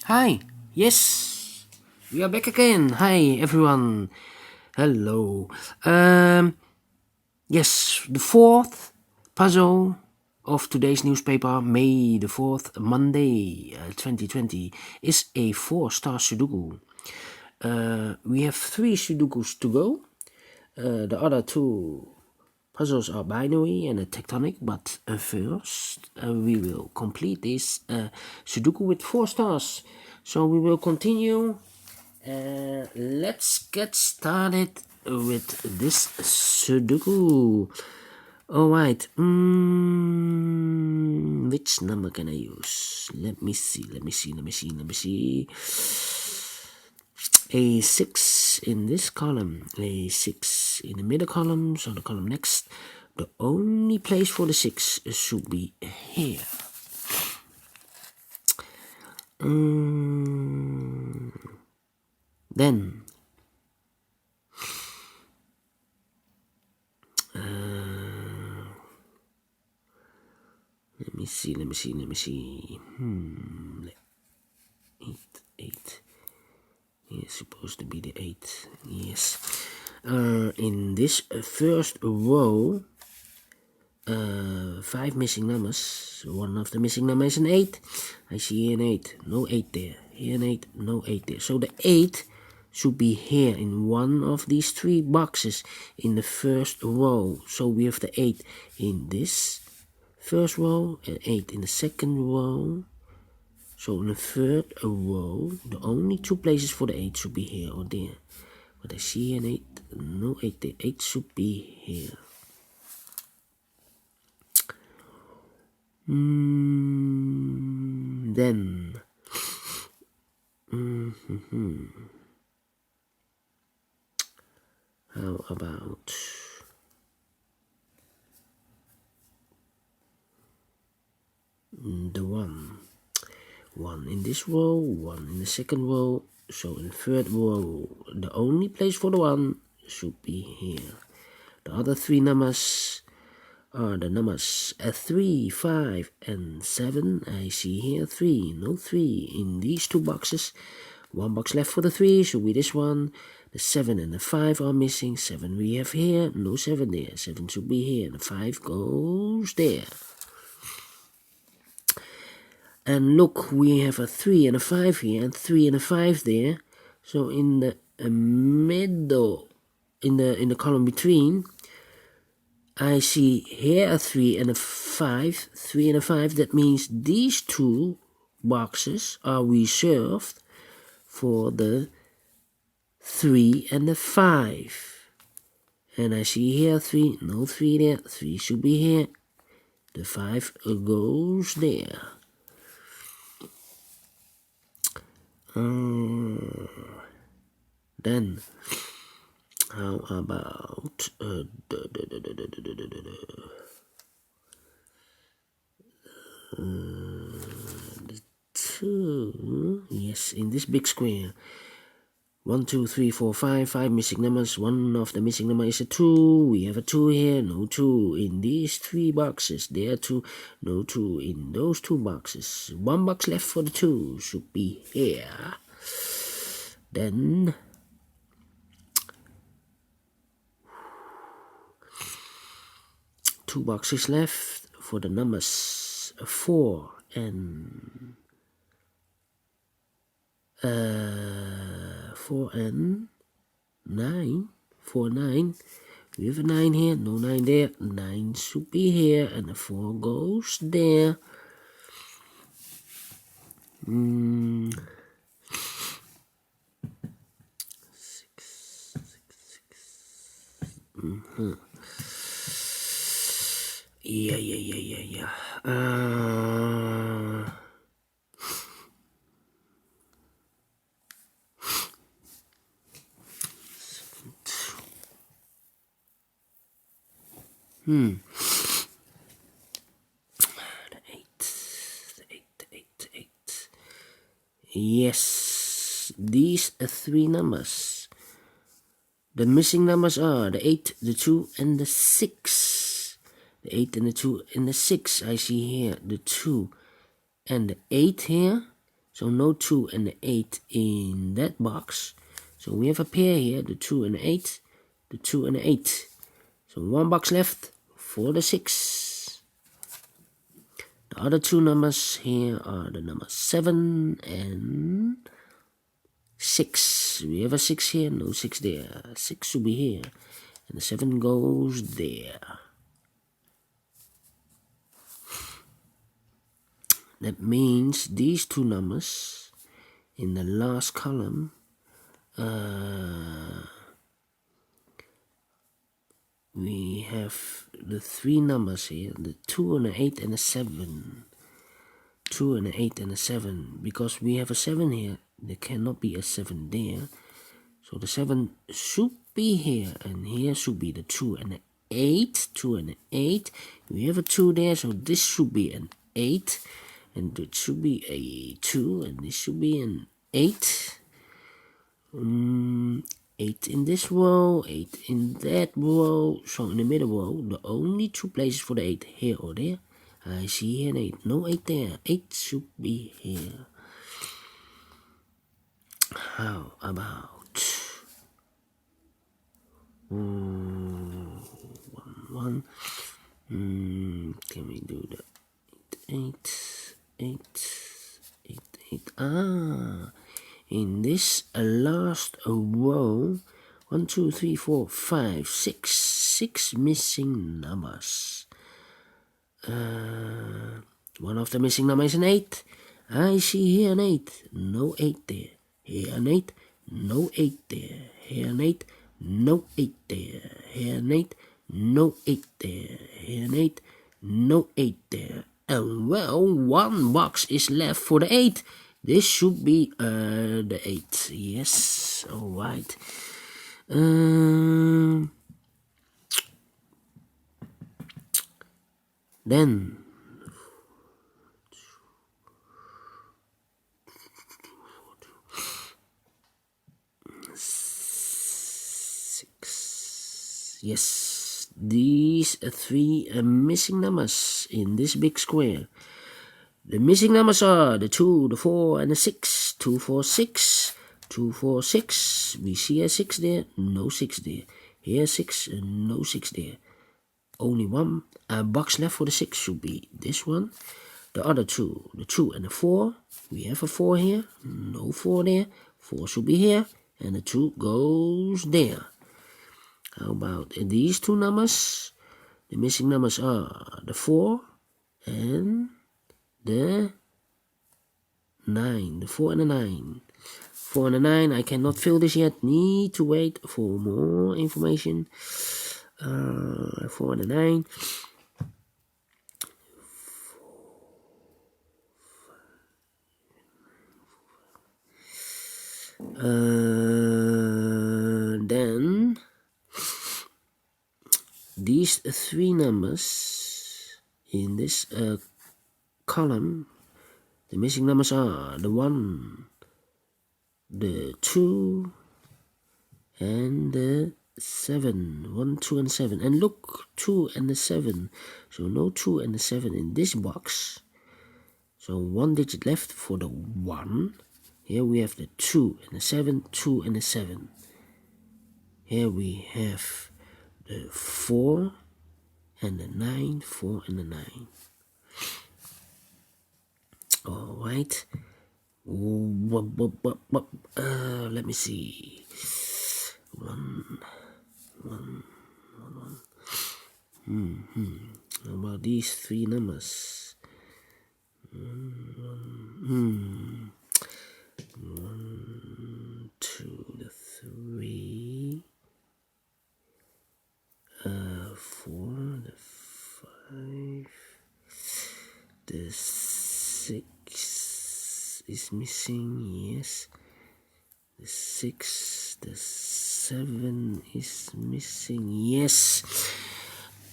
Hi, yes, we are back again. Hi, everyone. Hello. Yes, the fourth puzzle of today's newspaper, May the 4th, Monday, 2020, is a 4-star Sudoku. We have 3 Sudokus to go. The other 2 puzzles are binary and a tectonic, but first we will complete this Sudoku with 4 stars. So we will continue. Let's get started with this Sudoku. Alright, which number can I use? Let me see. A6 in this column, A6 in the middle column, so the column next. The only place for the 6 should be here. Then let me see. 8. It's supposed to be the 8. Yes. In this first row, 5 missing numbers. One of the missing numbers is an 8. I see here an 8. No 8 there. Here an 8. No 8 there. So the 8 should be here in one of these 3 boxes in the first row. So we have the 8 in this first row and 8 in the second row. So in the third row, the only 2 places for the 8 should be here or there. But I see an 8. No 8 there. 8 should be here. Then how about the 1 in this row, 1 in the second row. So in the third row, the only place for the 1 should be here. The other 3 numbers are the numbers 3, 5, and 7. I see here 3. No 3 in these 2 boxes. 1 box left for the 3 should be this one. The 7 and the 5 are missing. 7 we have here. No 7 there. 7 should be here. The 5 goes there. And look, we have a 3 and a 5 here, and 3 and a 5 there. So in the middle, in the column between, I see here a 3 and a 5. 3 and a 5, that means these 2 boxes are reserved for the 3 and the 5. And I see here 3, no 3 there. 3 should be here. The 5 goes there. Then how about the 2? Yes, in this big square. 1, 2, 3, 4, 5. 5 missing numbers. One of the missing number is a 2. We have a 2 here. No 2 in these 3 boxes. There are 2. No 2 in those 2 boxes. 1 box left for the 2 should be here. Then 2 boxes left for the numbers 4 and 9. 4, 9. We have a 9 here. No 9 there. 9 should be here, and the 4 goes there. Yeah. The 8. Yes, these 3 numbers. The missing numbers are the 8, the 2, and the 6. The 8 and the 2 and the 6. I see here the 2 and the 8 here. So no 2 and the 8 in that box. So we have a pair here, the 2 and the 8, the 2 and the 8. So one box left for the 6. The other two numbers here are the numbers 7 and 6. We have a 6 here, no 6 there. 6 should be here, and the 7 goes there. That means these two numbers in the last column we have the 3 numbers here, the 2 and the 8 and the 7. 2 and the 8 and the 7. Because we have a 7 here, there cannot be a 7 there. So the 7 should be here, and here should be the 2 and the 8. 2 and the 8. We have a 2 there, so this should be an 8. And it should be a 2, and this should be an 8. 8 in this row, 8 in that row. So in the middle row, the only 2 places for the 8, here or there. I see here an 8, no 8 there. 8 should be here. How about 1, 1? Can we do the 8, 8, 8, 8? In this last row, 1, 2, 3, 4, 5, 6, 6 missing numbers. One of the missing numbers is an 8. I see here an 8, no 8 there. Here an 8, no 8 there. Here an 8, no 8 there. Here an 8, no 8 there. Here an 8, no 8 there. And well, 1 box is left for the 8. This should be the 8. Yes, alright. Then 6. Yes, these 3 missing numbers in this big square. The missing numbers are the 2, the 4, and the 6. 2, 4, 6. 2, 4, 6. We see a 6 there, no 6 there. Here 6, and no 6 there. Only 1 box left for the 6 should be this one. The other 2, the 2 and the 4. We have a 4 here, no 4 there. 4 should be here, and the 2 goes there. How about these 2 numbers? The missing numbers are the 4 and the 9. The 4 and the 9. 4 and the 9, I cannot fill this yet. Need to wait for more information. 4 and a 9. 4, then these 3 numbers in this column, the missing numbers are the 1, the 2, and the 7. 1, 2, and 7. And look, 2 and the 7. So no 2 and the 7 in this box. So 1 digit left for the 1. Here we have the 2 and the 7, 2 and the 7. Here we have the 4 and the 9, 4 and the 9. Alright. Let me see. 1. How about these 3 numbers? 1, 2, the 3, 4, the 5, the 6 is missing. Yes, the 6, the 7 is missing. Yes,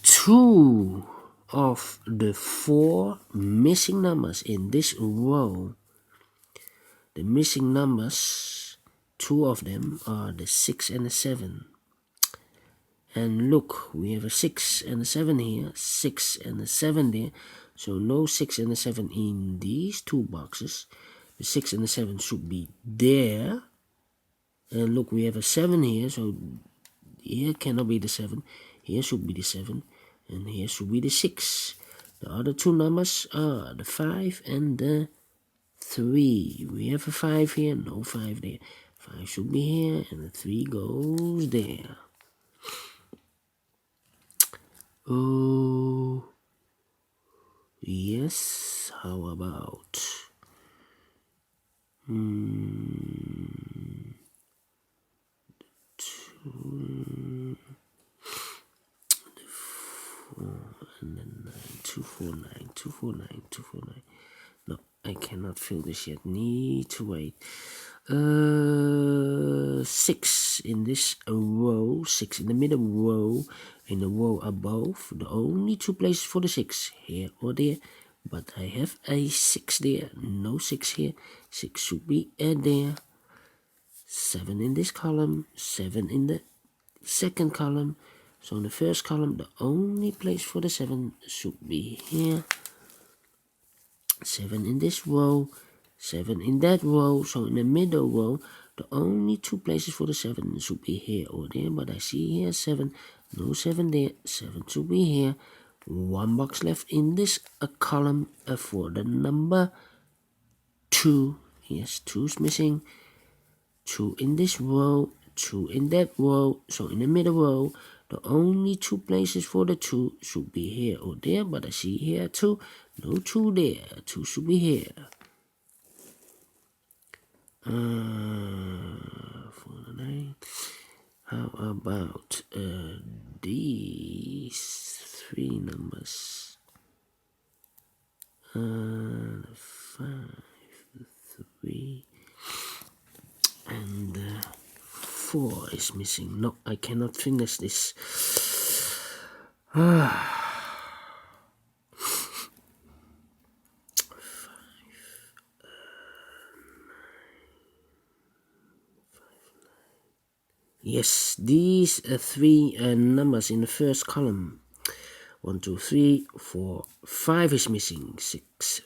2 of the 4 missing numbers in this row. The missing numbers, 2 of them are the 6 and the 7. And look, we have a 6 and a 7 here, 6 and a 7 there. So no 6 and a 7 in these 2 boxes. The 6 and the 7 should be there. And look, we have a 7 here, so here cannot be the 7. Here should be the 7. And here should be the 6. The other two numbers are the 5 and the 3. We have a 5 here, no 5 there. 5 should be here, and the 3 goes there. Oh, yes, how about... the 2, the 4, and then 9, 249, 249, 249. No, I cannot fill this yet. Need to wait. 6 in this row, 6 in the middle row, in the row above. The only two places for the 6, here or there. But I have a 6 there. No 6 here. 6 should be there. 7 in this column. 7 in the second column. So in the first column, the only place for the 7 should be here. 7 in this row. 7 in that row. So in the middle row, the only two places for the 7 should be here or there. But I see here 7. No 7 there. 7 should be here. 1 box left in this column for the number 2. Yes, 2 is missing. 2 in this row. 2 in that row. So in the middle row, the only two places for the 2 should be here or there. But I see here 2. No 2 there. 2 should be here. 49. How about these 3 numbers? 5, 3, and 4 is missing. No, I cannot finish this. Yes, these 3 numbers in the first column. 1, 2, 3, 4, 5 is missing. 6,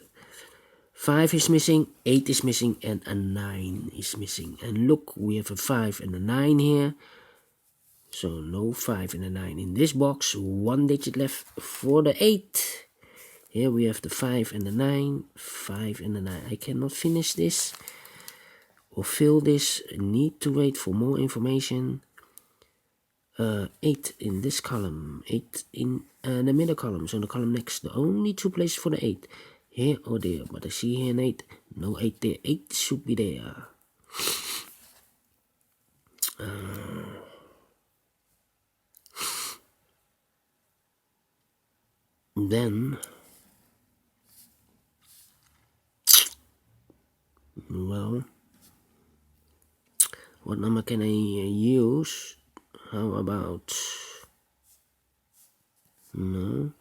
5 is missing. 8 is missing, and a 9 is missing. And look, we have a 5 and a 9 here. So no 5 and a 9 in this box. 1 digit left for the 8. Here we have the 5 and the 9. 5 and the 9. I cannot finish this or fill this. I need to wait for more information. 8 in this column. 8 in the middle column. So the column next. The only two places for the 8. Here or there. But I see here an 8. No 8 there. 8 should be there. Then, well, what number can I use? How about, no,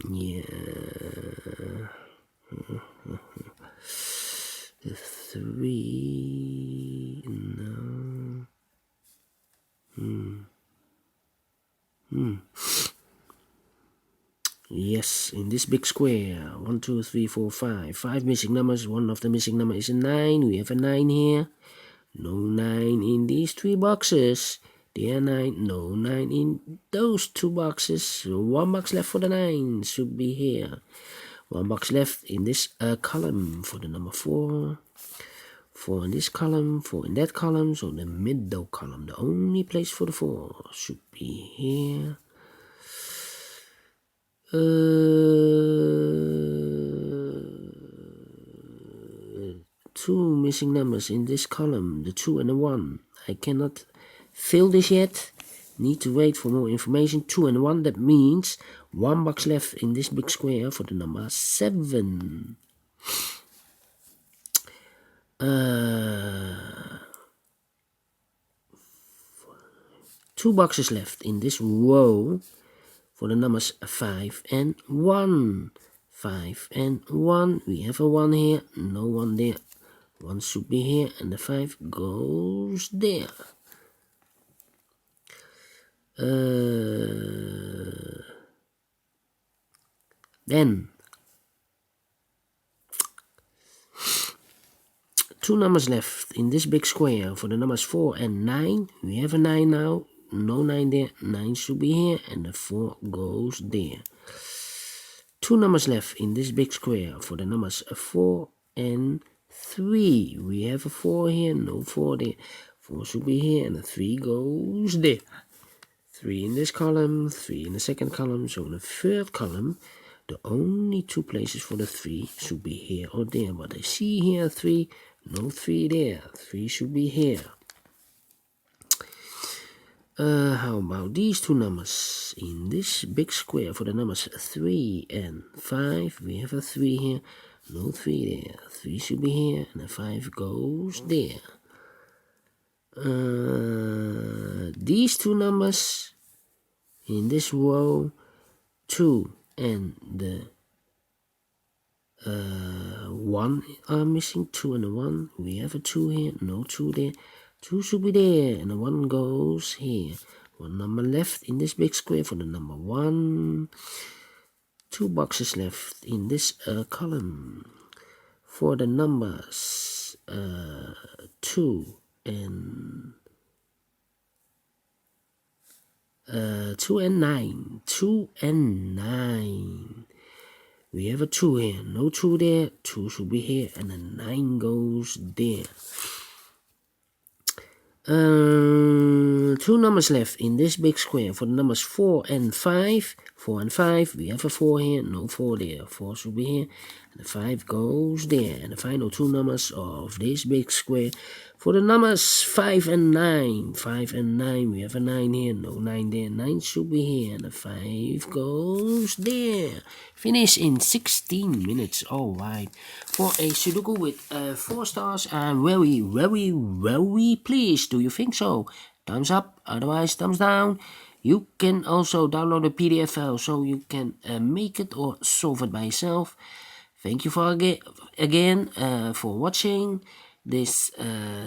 yeah, 3, no, Yes, in this big square. 1, 2, 3, 4, 5. 5 missing numbers. One of the missing number is a 9. We have a 9 here. No 9 in these 3 boxes. There are 9. No 9 in those 2 boxes. So 1 box left for the 9. Should be here. 1 box left in this column for the number 4. 4 in this column. 4 in that column. So the middle column. The only place for the 4 should be here. 2 missing numbers in this column, the 2 and the 1. I cannot fill this yet. Need to wait for more information. 2 and 1, that means 1 box left in this big square for the number 7. 2 boxes left in this row for the numbers 5 and 1. 5 and 1. We have a 1 here. No 1 there. 1 should be here. And the 5 goes there. Then 2 numbers left in this big square. For the numbers 4 and 9, we have a 9 now. No 9 there. 9 should be here, and the 4 goes there. 2 numbers left in this big square. For the numbers 4 and 3, we have a 4 here. No 4 there. 4 should be here, and the 3 goes there. 3 in this column, 3 in the second column. So in the third column, the only 2 places for the 3 should be here or there. But I see here 3, no 3 there. 3 should be here. How about these 2 numbers? In this big square for the numbers 3 and 5, we have a 3 here. No 3 there. 3 should be here, and the 5 goes there. These 2 numbers in this row, 2 and the 1 are missing. 2 and the 1. We have a 2 here. No 2 there. 2 should be there, and the 1 goes here. 1 number left in this big square for the number 1. 2 boxes left in this column for the numbers 2 and 9. 2 and 9. We have a 2 here. No 2 there. 2 should be here, and the 9 goes there. 2 numbers left in this big square for the numbers 4 and 5. 4 and 5, we have a 4 here, no 4 there. 4 should be here, and the 5 goes there. And the final 2 numbers of this big square for the numbers 5 and 9. 5 and 9, we have a 9 here, no 9 there. 9 should be here, and the 5 goes there. Finish in 16 minutes. Alright. For a Sudoku with 4 stars, I'm very, very, very pleased. Do you think so? Thumbs up, otherwise thumbs down. You can also download a PDF file so you can make it or solve it by yourself. Thank you for again for watching this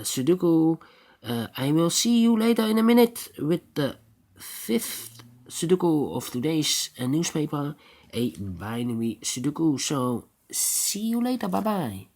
Sudoku. I will see you later in a minute with the 5th Sudoku of today's newspaper, a binary Sudoku. So see you later. Bye bye.